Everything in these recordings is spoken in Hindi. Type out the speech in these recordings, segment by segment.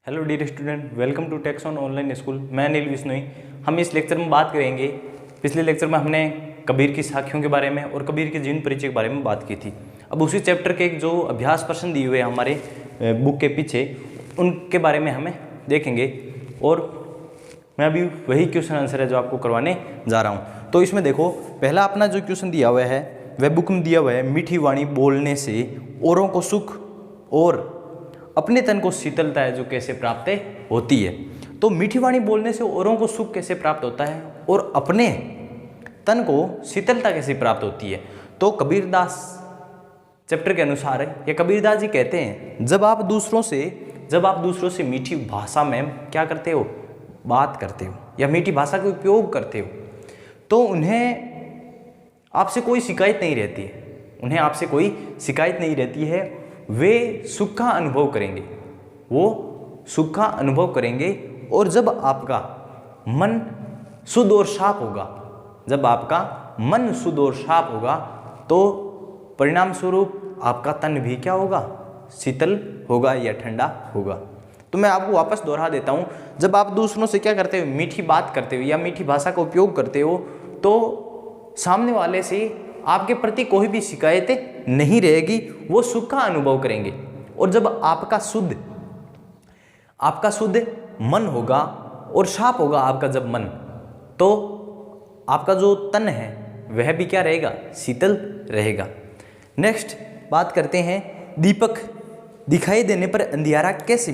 Hello dear student, welcome to techs on online school. मैं अनिल बिश्नोई। हम इस लेक्चर में बात करेंगे, पिछले लेक्चर में हमने कबीर की साखियों के बारे में और कबीर के जीवन परिचय के बारे में बात की थी। अब उसी चैप्टर के जो अभ्यास प्रश्न दिए हुए हैं हमारे बुक के पीछे, उनके बारे में हमें देखेंगे और मैं अभी वही क्वेश्चन आंसर है जो आपको करवाने जा रहा हूँ। तो इसमें देखो, पहला अपना जो क्वेश्चन दिया हुआ है वह बुक में दिया हुआ है, मीठी वाणी बोलने से औरों को सुख और अपने तन को शीतलता है जो कैसे प्राप्त होती है। तो मीठी वाणी बोलने से औरों को सुख कैसे प्राप्त होता है और अपने तन को शीतलता कैसे प्राप्त होती है। तो कबीरदास चैप्टर के अनुसार ये कबीरदास जी कहते हैं, जब आप दूसरों से मीठी भाषा में क्या करते हो, बात करते हो या मीठी भाषा का उपयोग करते हो, तो उन्हें आपसे कोई शिकायत नहीं रहती है। वे सुख का अनुभव करेंगे। और जब आपका मन शुद्ध और साफ होगा, तो परिणाम स्वरूप आपका तन भी क्या होगा, शीतल होगा या ठंडा होगा। तो मैं आपको वापस दोहरा देता हूँ, जब आप दूसरों से क्या करते हो, मीठी बात करते हो या मीठी भाषा का उपयोग करते हो, तो सामने वाले से आपके प्रति कोई भी शिकायत नहीं रहेगी, वो सुख का अनुभव करेंगे। और जब आपका शुद्ध मन होगा और साफ होगा आपका जब मन, तो आपका जो तन है वह भी क्या रहेगा, शीतल रहेगा। नेक्स्ट बात करते हैं, दीपक दिखाई देने पर अंधियारा कैसे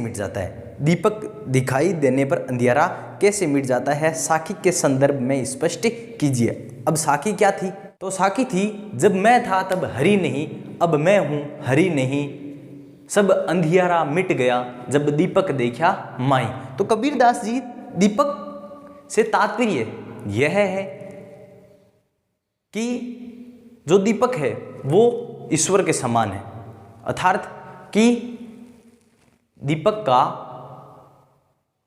मिट जाता है, साखी के संदर्भ में स्पष्ट कीजिए। अब साखी क्या थी? तो साखी थी, जब मैं था तब हरि नहीं, अब मैं हूँ हरि नहीं, सब अंधियारा मिट गया जब दीपक देखा माई। तो कबीरदास जी, दीपक से तात्पर्य यह है कि जो दीपक है वो ईश्वर के समान है, अर्थात कि दीपक का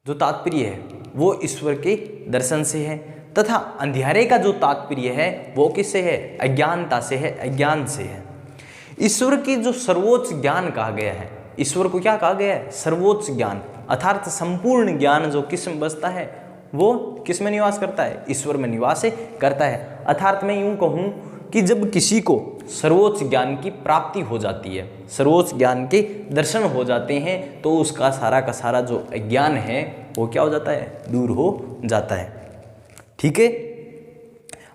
जो तात्पर्य है वो ईश्वर के दर्शन से है, तथा अंधियारे का जो तात्पर्य है वो किससे है, अज्ञानता से है, अज्ञान से है। ईश्वर की जो सर्वोच्च ज्ञान कहा गया है, ईश्वर को क्या कहा गया है, सर्वोच्च ज्ञान, अर्थात संपूर्ण ज्ञान जो किस में बसता है, वो किस में निवास करता है, ईश्वर में निवास करता है। अर्थात मैं यूं कहूं कि जब किसी को सर्वोच्च ज्ञान की प्राप्ति हो जाती है, सर्वोच्च ज्ञान के दर्शन हो जाते हैं, तो उसका सारा का सारा जो अज्ञान है वो क्या हो जाता है, दूर हो जाता है। ठीक है,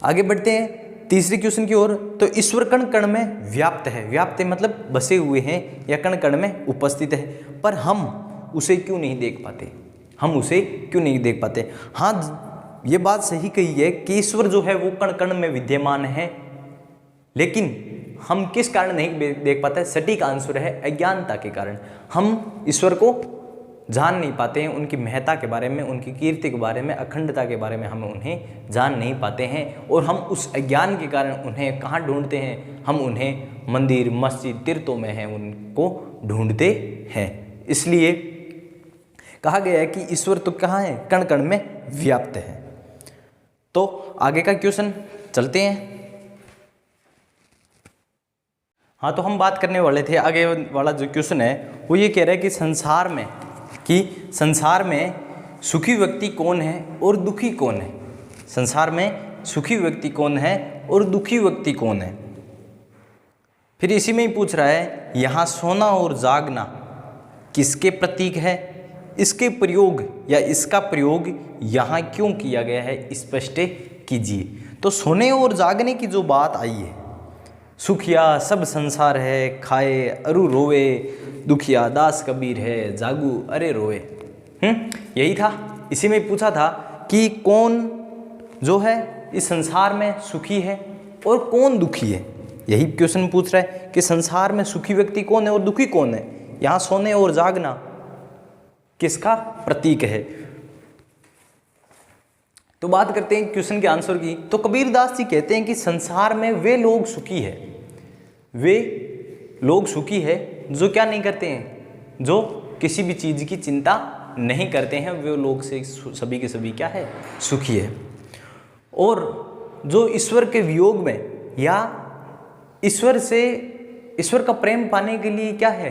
आगे बढ़ते हैं तीसरे क्वेश्चन की ओर। तो ईश्वर कण कण में व्याप्त है, व्याप्त मतलब बसे हुए हैं या कण कण में उपस्थित है, पर हम उसे क्यों नहीं देख पाते। हाँ, ये बात सही कही है कि ईश्वर जो है वो कण कण में विद्यमान है, लेकिन हम किस कारण नहीं देख पाते? सटीक आंसर है अज्ञानता के कारण। हम ईश्वर को जान नहीं पाते हैं, उनकी महत्ता के बारे में, उनकी कीर्ति के बारे में, अखंडता के बारे में हम उन्हें जान नहीं पाते हैं। और हम उस अज्ञान के कारण उन्हें कहाँ ढूंढते हैं, हम उन्हें मंदिर, मस्जिद, तीर्थों में हैं उनको ढूंढते हैं। इसलिए कहा गया है कि ईश्वर तो कहाँ है, कण कण में व्याप्त है। तो आगे का क्वेश्चन चलते हैं। हाँ, तो हम बात करने वाले थे, आगे वाला जो क्वेश्चन है वो ये कह रहा है कि संसार में सुखी व्यक्ति कौन है और दुखी कौन है। संसार में सुखी व्यक्ति कौन है और दुखी व्यक्ति कौन है। फिर इसी में ही पूछ रहा है, यहाँ सोना और जागना किसके प्रतीक है, इसके प्रयोग या इसका प्रयोग यहाँ क्यों किया गया है, स्पष्ट कीजिए। तो सोने और जागने की जो बात आई है, सुखिया सब संसार है, खाए अरु रोवे, दुखिया दास कबीर है, जागू अरे रोए। यही था, इसी में पूछा था कि कौन जो है इस संसार में सुखी है और कौन दुखी है। यही क्वेश्चन पूछ रहा है कि संसार में सुखी व्यक्ति कौन है और दुखी कौन है। यहाँ सोने और जागना किसका प्रतीक है। तो बात करते हैं क्वेश्चन के आंसर की। तो कबीरदास जी कहते हैं कि संसार में वे लोग सुखी है जो क्या नहीं करते हैं, जो किसी भी चीज की चिंता नहीं करते हैं, वे लोग से सभी के सभी क्या है, सुखी है। और जो ईश्वर के वियोग में या ईश्वर का प्रेम पाने के लिए क्या है,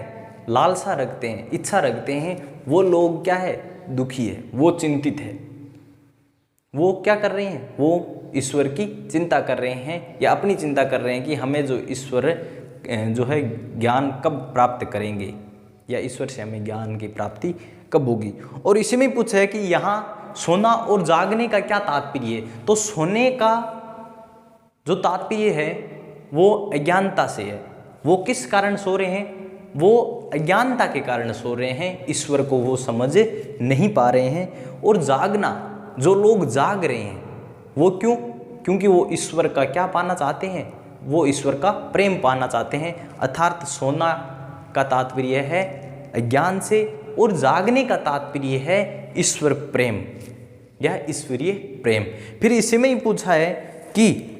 लालसा रखते हैं, इच्छा रखते हैं, वो लोग क्या है, दुखी है, वो चिंतित है। वो क्या कर रहे हैं, वो ईश्वर की चिंता कर रहे हैं या अपनी चिंता कर रहे हैं कि हमें जो ईश्वर जो है ज्ञान कब प्राप्त करेंगे या ईश्वर से हमें ज्ञान की प्राप्ति कब होगी। और इसी में पूछा है कि यहाँ सोना और जागने का क्या तात्पर्य है। तो सोने का जो तात्पर्य है वो अज्ञानता से है। वो किस कारण सो रहे हैं, वो अज्ञानता के कारण सो रहे हैं, ईश्वर को वो समझ नहीं पा रहे हैं। और जागना, जो लोग जाग रहे हैं वो क्यों, क्योंकि वो ईश्वर का क्या पाना चाहते हैं, वो ईश्वर का प्रेम पाना चाहते हैं। अर्थात सोना का तात्पर्य है अज्ञान से और जागने का तात्पर्य है ईश्वर प्रेम या ईश्वरीय प्रेम। फिर इसी में ही पूछा है कि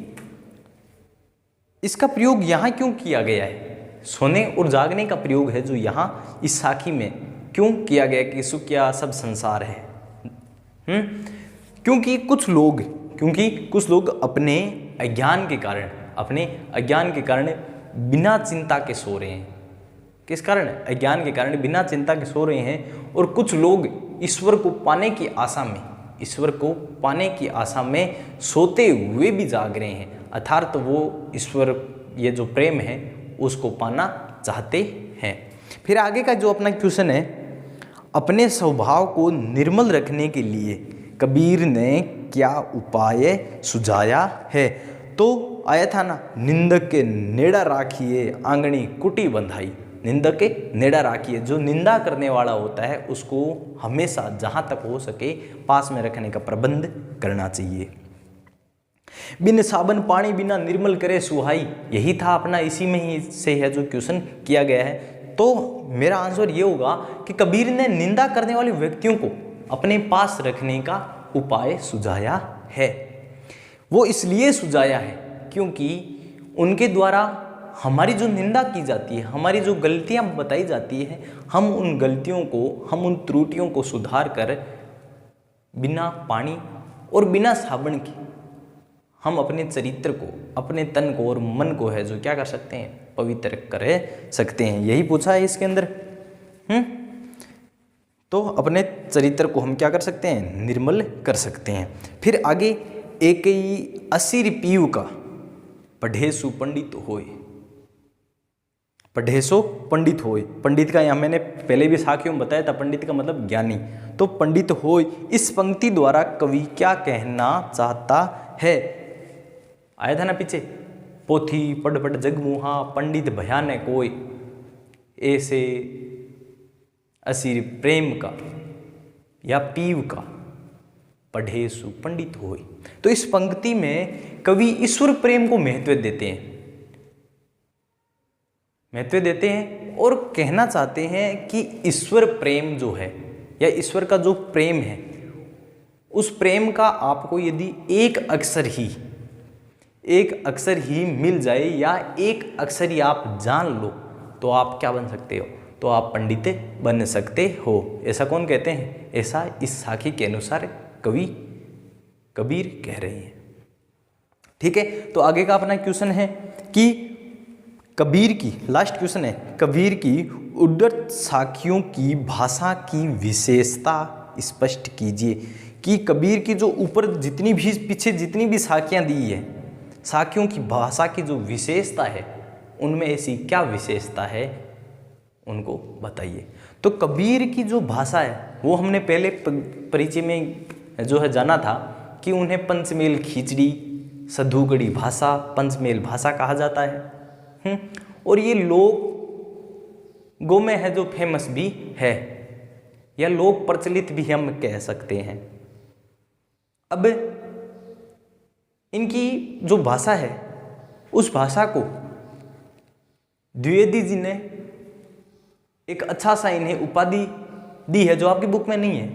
इसका प्रयोग यहाँ क्यों किया गया है। सोने और जागने का प्रयोग है जो यहाँ इस साखी में क्यों किया गया कि सुख या सब संसार है। क्योंकि कुछ लोग अपने अज्ञान के कारण बिना चिंता के सो रहे हैं। किस कारण, अज्ञान के कारण बिना चिंता के सो रहे हैं। और कुछ लोग ईश्वर को पाने की आशा में सोते हुए भी जाग रहे हैं। अर्थात वो ईश्वर, ये जो प्रेम है उसको पाना चाहते हैं। फिर आगे का जो अपना क्वेश्चन है, अपने स्वभाव को निर्मल रखने के लिए कबीर ने क्या उपाय सुझाया है। तो आया था ना, निंदक के नेड़ा राखिए आंगणी कुटी बंधाई। निंदक के नेड़ा राखिए, जो निंदा करने वाला होता है उसको हमेशा जहाँ तक हो सके पास में रखने का प्रबंध करना चाहिए। बिन साबन पानी बिना निर्मल करे सुहाई, यही था अपना, इसी में ही से है जो क्वेश्चन किया गया है। तो मेरा आंसर ये होगा कि कबीर ने निंदा करने वाले व्यक्तियों को अपने पास रखने का उपाय सुझाया है। वो इसलिए सुझाया है क्योंकि उनके द्वारा हमारी जो निंदा की जाती है, हमारी जो गलतियां बताई जाती है, हम उन गलतियों को, हम उन त्रुटियों को सुधार कर बिना पानी और बिना साबुन के हम अपने चरित्र को, अपने तन को और मन को है जो क्या कर सकते हैं, पवित्र कर सकते हैं। यही पूछा है इसके अंदर। तो अपने चरित्र को हम क्या कर सकते हैं, निर्मल कर सकते हैं। फिर आगे एक असीर पीव का पढ़ेसु पंडित होए। पढ़ेसो पंडित होए, पंडित का यहाँ मैंने पहले भी साखियों में बताया था, पंडित का मतलब ज्ञानी। तो पंडित होए, इस पंक्ति द्वारा कवि क्या कहना चाहता है। आया था ना पीछे, पोथी पढ़ पढ़ जगमुहा पंडित भयानक कोई, ऐसे असीर प्रेम का या पीव का पढ़ेसु पंडित होए। तो इस पंक्ति में कवि ईश्वर प्रेम को महत्व देते हैं और कहना चाहते हैं कि ईश्वर प्रेम जो है या ईश्वर का जो प्रेम है, उस प्रेम का आपको यदि एक अक्षर ही मिल जाए या एक अक्षर ही आप जान लो तो आप क्या बन सकते हो, तो आप पंडित बन सकते हो। ऐसा कौन कहते हैं, ऐसा इस साखी के अनुसार कबीर कह रहे हैं। ठीक है, तो आगे का अपना क्वेश्चन है कि कबीर की, लास्ट क्वेश्चन है, कबीर की उद्धृत साखियों की भाषा की विशेषता स्पष्ट कीजिए। कि कबीर की जो ऊपर जितनी भी, पीछे जितनी भी साखियां दी है, साखियों की भाषा की जो विशेषता है, उनमें ऐसी क्या विशेषता है उनको बताइए। तो कबीर की जो भाषा है वो हमने पहले परिचय में जो है जाना था कि उन्हें पंचमेल खिचड़ी, सधुगढ़ी भाषा, पंचमेल भाषा कहा जाता है। और ये लोगों में है जो फेमस भी है या लोक प्रचलित भी हम कह सकते हैं। अब इनकी जो भाषा है उस भाषा को द्विवेदी जी ने एक अच्छा सा इन्हें उपाधि दी है जो आपकी बुक में नहीं है।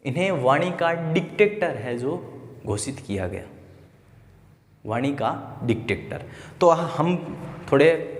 इन्हें वाणी का डिक्टेटर है जो घोषित किया गया, वाणी का डिक्टेटर। तो हम थोड़े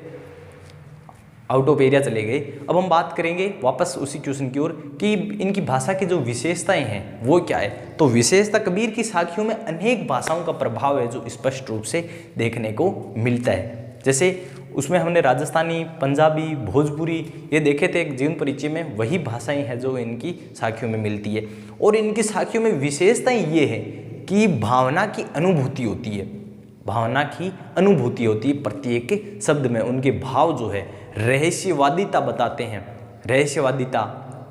आउट ऑफ एरिया चले गए। अब हम बात करेंगे वापस उसी क्वेश्चन की ओर कि इनकी भाषा की जो विशेषताएं हैं वो क्या है। तो विशेषता, कबीर की साखियों में अनेक भाषाओं का प्रभाव है जो स्पष्ट रूप से देखने को मिलता है। जैसे उसमें हमने राजस्थानी, पंजाबी, भोजपुरी ये देखे थे एक जीवन परिचय में। वही भाषाएं हैं जो इनकी साखियों में मिलती है। और इनकी साखियों में विशेषताएं ये है कि भावना की अनुभूति होती है, भावना की अनुभूति होती है प्रत्येक शब्द में। उनके भाव जो है रहस्यवादिता बताते हैं, रहस्यवादिता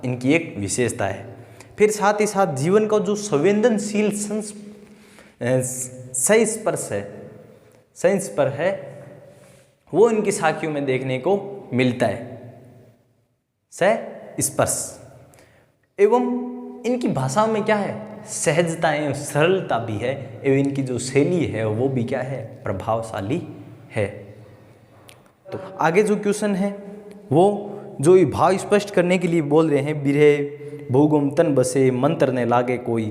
इनकी एक विशेषता है। फिर साथ ही साथ जीवन का जो संवेदनशील संस्पर्श है वो इनकी साखियों में देखने को मिलता है, संस्पर्श। एवं इनकी भाषाओं में क्या है, सहजता एवं सरलता भी है, एवं इनकी जो शैली है वो भी क्या है, प्रभावशाली है। तो आगे जो क्वेश्चन है वो जो भाव स्पष्ट करने के लिए बोल रहे हैं, बिरहे भूगुम तन बसे मंत्र ने लागे कोई।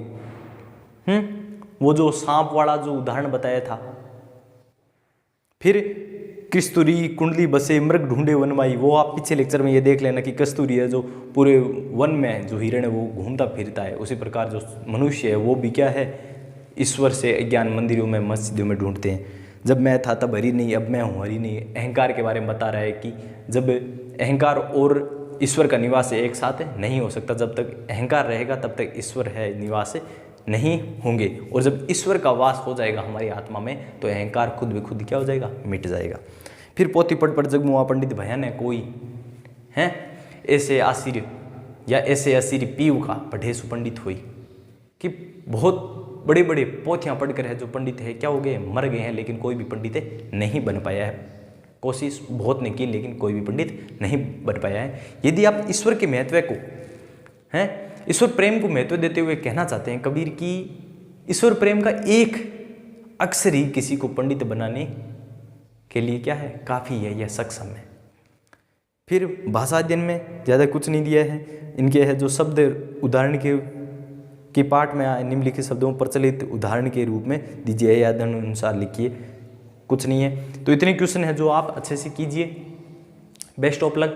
वो जो सांप वाला जो उदाहरण बताया था। फिर कस्तूरी कुंडली बसे मृग ढूंढे वनमाई, वो आप पीछे लेक्चर में ये देख लेना कि कस्तूरी है जो पूरे वन में जो हिरण है वो घूमता फिरता है। उसी प्रकार जो मनुष्य है वो भी क्या है, ईश्वर से ज्ञान मंदिरों में मस्जिदों में ढूंढते हैं। जब मैं था तब हरि नहीं, अब मैं हूँ हरि नहीं। अहंकार के बारे में बता रहा है कि जब अहंकार और ईश्वर का निवास एक साथ नहीं हो सकता। जब तक अहंकार रहेगा तब तक ईश्वर है निवास नहीं होंगे। और जब ईश्वर का वास हो जाएगा हमारी आत्मा में तो अहंकार खुद ब खुद क्या हो जाएगा, मिट जाएगा। फिर पोथी पढ़ जगमुआ पंडित भया ने कोई हैं, ऐसे आशीर या ऐसे असीर पीव का पढ़े सुपंडित हुई। कि बहुत बड़े बड़े पोथियाँ पढ़कर है जो पंडित है क्या हो गए, मर गए हैं, लेकिन कोई भी पंडित नहीं बन पाया है। कोशिश बहुत ने की लेकिन कोई भी पंडित नहीं बन पाया है। यदि आप ईश्वर के महत्व को हैं, ईश्वर प्रेम को महत्व देते हुए कहना चाहते हैं कबीर की ईश्वर प्रेम का एक अक्षर ही किसी को पंडित बनाने के लिए क्या है, काफ़ी है या सक्षम है। फिर भाषा अध्ययन में ज़्यादा कुछ नहीं दिया है। इनके है जो शब्द उदाहरण के पाठ में निम्नलिखित शब्दों प्रचलित उदाहरण के रूप में दीजिए या अनुसार लिखिए, कुछ नहीं है। तो इतने क्वेश्चन है जो आप अच्छे से कीजिए। Best of luck.